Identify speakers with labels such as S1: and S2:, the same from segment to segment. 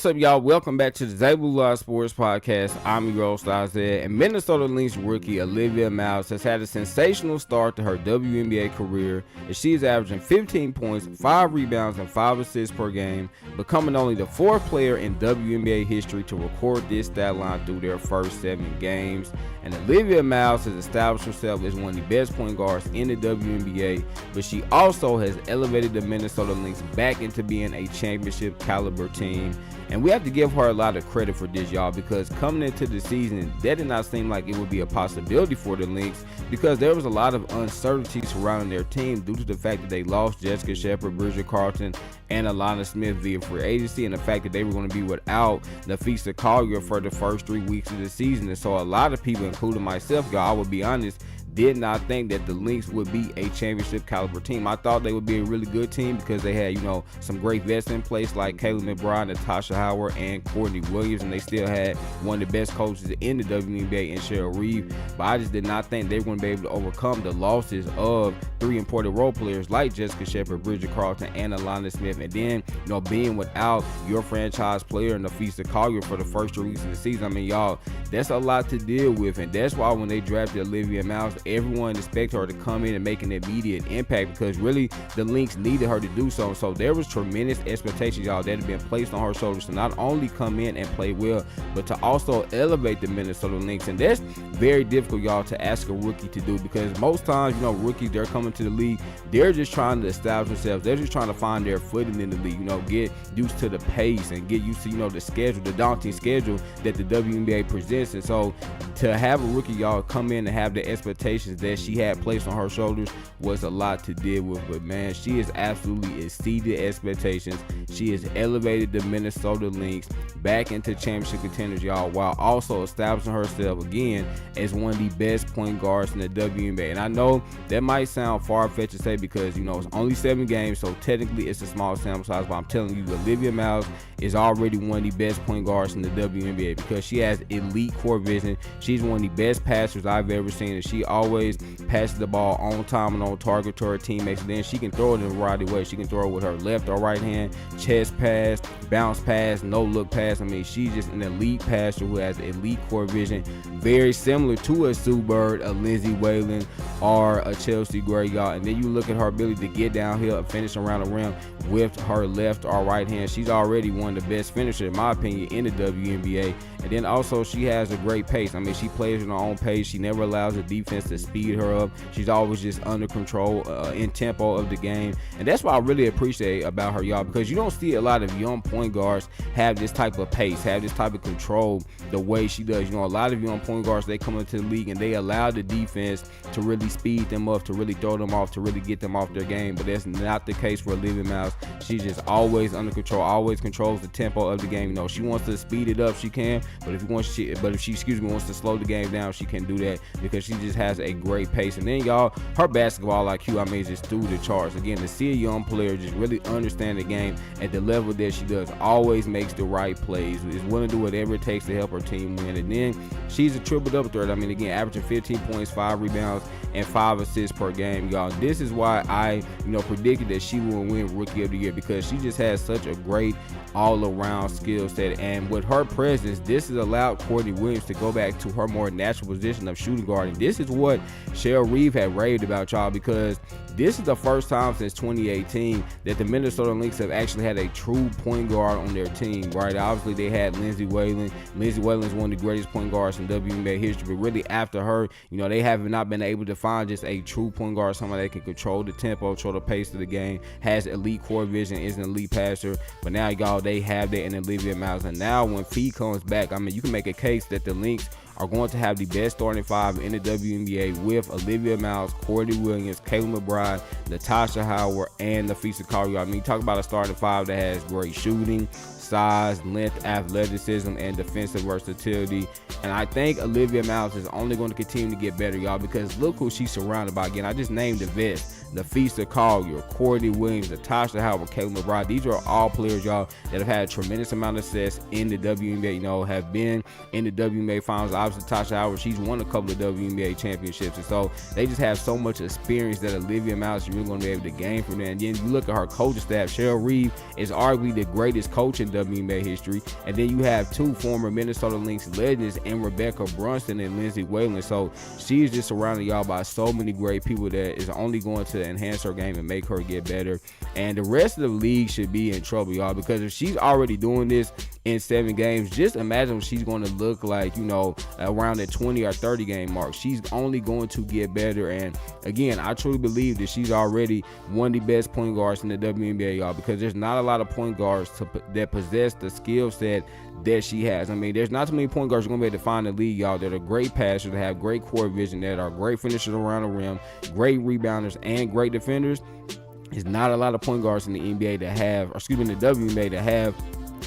S1: What's up, y'all? Welcome back to the ZayMoolaSportsPodcast. I'm your host, Isaiah, and Minnesota Lynx rookie Olivia Miles has had a sensational start to her WNBA career as she is averaging 15 points, 5 rebounds, and 5 assists per game, becoming only the 4th player in WNBA history to record this stat line through their first 7 games. And Olivia Miles has established herself as one of the best point guards in the WNBA, but she also has elevated the Minnesota Lynx back into being a championship caliber team. And we have to give her a lot of credit for this, y'all, because coming into the season, that did not seem like it would be a possibility for the Lynx, because there was a lot of uncertainty surrounding their team due to the fact that they lost Jessica Shepard, Bridget Carlton, and Alana Smith via free agency, and the fact that they were going to be without Nafisa Collier for the first 3 weeks of the season. And so a lot of people, including myself, y'all, I would be honest, did not think that the Lynx would be a championship caliber team. I thought they would be a really good team because they had, some great vets in place like Kayla McBride, Natasha Howard, and Courtney Williams, and they still had one of the best coaches in the WNBA in Cheryl Reeve. But I just did not think they were going to be able to overcome the losses of 3 important role players like Jessica Shepard, Bridget Carlton, and Alana Smith. And then, being without your franchise player, Nafisa Collier, for the first 3 weeks of the season, I mean, y'all, that's a lot to deal with. And that's why when they drafted Olivia Miles, everyone expected her to come in and make an immediate impact, because really the Lynx needed her to do so. So there was tremendous expectations, y'all, that had been placed on her shoulders to not only come in and play well, but to also elevate the Minnesota Lynx. And that's very difficult, y'all, to ask a rookie to do, because most times, rookies, they're coming to the league, they're just trying to establish themselves. They're just trying to find their footing in the league, get used to the pace and get used to, the schedule, the daunting schedule that the WNBA presents. And so to have a rookie, y'all, come in and have the expectations that she had placed on her shoulders was a lot to deal with. But man, she has absolutely exceeded expectations. She has elevated the Minnesota Lynx back into championship contenders, y'all, while also establishing herself again as one of the best point guards in the WNBA. And I know that might sound far-fetched to say, because it's only 7 games, so technically it's a small sample size, but I'm telling you, Olivia Miles is already one of the best point guards in the WNBA, because she has elite core vision. She's one of the best passers I've ever seen, and she always passes the ball on time and on target to her teammates. And then she can throw it in a variety of ways. She can throw it with her left or right hand, chest pass, bounce pass, no look pass. I mean, she's just an elite passer who has elite core vision, very similar to a Sue Bird, a Lindsay Whalen, or a Chelsea Gray, y'all. And then you look at her ability to get downhill and finish around the rim with her left or right hand. She's already one of the best finishers, in my opinion, in the WNBA. And then also she has a great pace. I mean, she plays at her own pace. She never allows the defense to speed her up. She's always just under control, in tempo of the game. And that's what I really appreciate about her, y'all, because you don't see a lot of young point guards have this type of pace, have this type of control the way she does. A lot of young point guards, they come into the league and they allow the defense to really speed them up, to really throw them off, to really get them off their game. But that's not the case for Olivia Miles. She's just always under control, always controls the tempo of the game. She wants to speed it up, she can, but if she wants to slow the game down, she can do that, because she just has a great pace. And then, y'all, her basketball IQ, I mean, is just through the charts. Again, to see a young player just really understand the game at the level that she does, always makes the right plays, is willing to do whatever it takes to help her team win. And then she's a triple-double threat. I mean, again, averaging 15 points, 5 rebounds, and 5 assists per game, y'all. This is why I, predicted that she will win Rookie of the Year, because she just has such a great all-around skill set. And with her presence, this has allowed Courtney Williams to go back to her more natural position of shooting guard. And this is what Cheryl Reeve had raved about, y'all, because this is the first time since 2018 that the Minnesota Lynx have actually had a true point guard on their team, right? Obviously, they had Lindsay Whalen. Lindsay Whalen is one of the greatest point guards in WNBA history, but really after her, they have not been able to find just a true point guard, somebody that can control the tempo, control the pace of the game, has elite core vision, is an elite passer. But now, y'all, they have that in Olivia Miles. And now when Fee comes back, I mean, you can make a case that the Lynx are going to have the best starting 5 in the WNBA with Olivia Miles, Courtney Williams, Kayla McBride, Natasha Howard, and Nafisa Collier. I mean, talk about a starting 5 that has great shooting, size, length, athleticism, and defensive versatility. And I think Olivia Miles is only going to continue to get better, y'all, because look who she's surrounded by. Again, I just named the vets. Nafisa Collier, Courtney Williams, Natasha Howard, Kayla McBride. These are all players, y'all, that have had a tremendous amount of success in the WNBA, have been in the WNBA finals. obviously Tasha Howard, she's won a couple of WNBA championships, and so they just have so much experience that Olivia Miles is really going to be able to gain from that. And then you look at her coaching staff. Cheryl Reeve is arguably the greatest coach in WNBA history, and then you have two former Minnesota Lynx legends in Rebecca Brunson and Lindsay Whalen. So she's just surrounded y'all by so many great people that is only going to enhance her game and make her get better. And the rest of the league should be in trouble, y'all, because if she's already doing this in 7 games, just imagine what she's going to look like, you know, around the 20 or 30 game mark. She's only going to get better. And again, I truly believe that she's already one of the best point guards in the WNBA, y'all, because there's not a lot of point guards that possess the skill set that she has. I mean, there's not too many point guards you're going to be able to find in the league, y'all, that are great passers, that have great court vision, that are great finishers around the rim, great rebounders, and great defenders. There's not a lot of point guards in the NBA that have, or excuse me, in the WNBA that have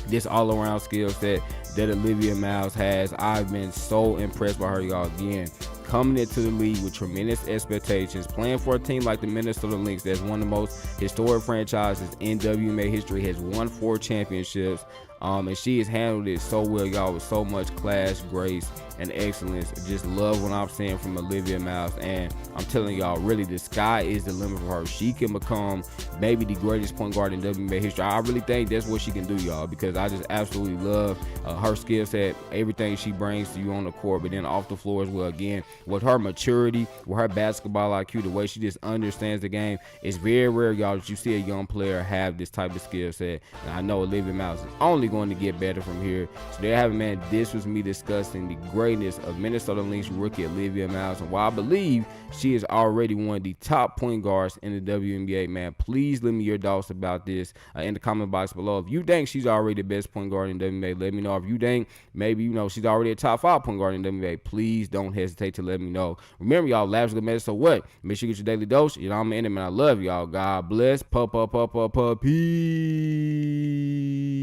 S1: this all-around skill set that Olivia Miles has. I've been so impressed by her, y'all. Again, coming into the league with tremendous expectations, playing for a team like the Minnesota Lynx, that's one of the most historic franchises in WNBA history, has won 4 championships. And she has handled it so well, y'all, with so much class, grace, and excellence. Just love what I'm seeing from Olivia Miles. And I'm telling y'all, really, the sky is the limit for her. She can become maybe the greatest point guard in WNBA history. I really think that's what she can do, y'all, because I just absolutely love her skill set, everything she brings to you on the court, but then off the floor as well. Again, with her maturity, with her basketball IQ, the way she just understands the game, it's very rare, y'all, that you see a young player have this type of skill set. And I know Olivia Miles is only going to get better from here. So there you have it, man. This was me discussing the greatness of Minnesota Lynx rookie Olivia Miles, and while I believe she is already one of the top point guards in the WNBA, man, please let me your thoughts about this in the comment box below. If you think she's already the best point guard in the WNBA, let me know. If you think maybe, you know, she's already a top 5 point guard in the WNBA, please don't hesitate to let me know. Remember, y'all, laughs good matter. So what? Make sure you get your daily dose. You know, I'm in it, man. I love y'all. God bless. Peace.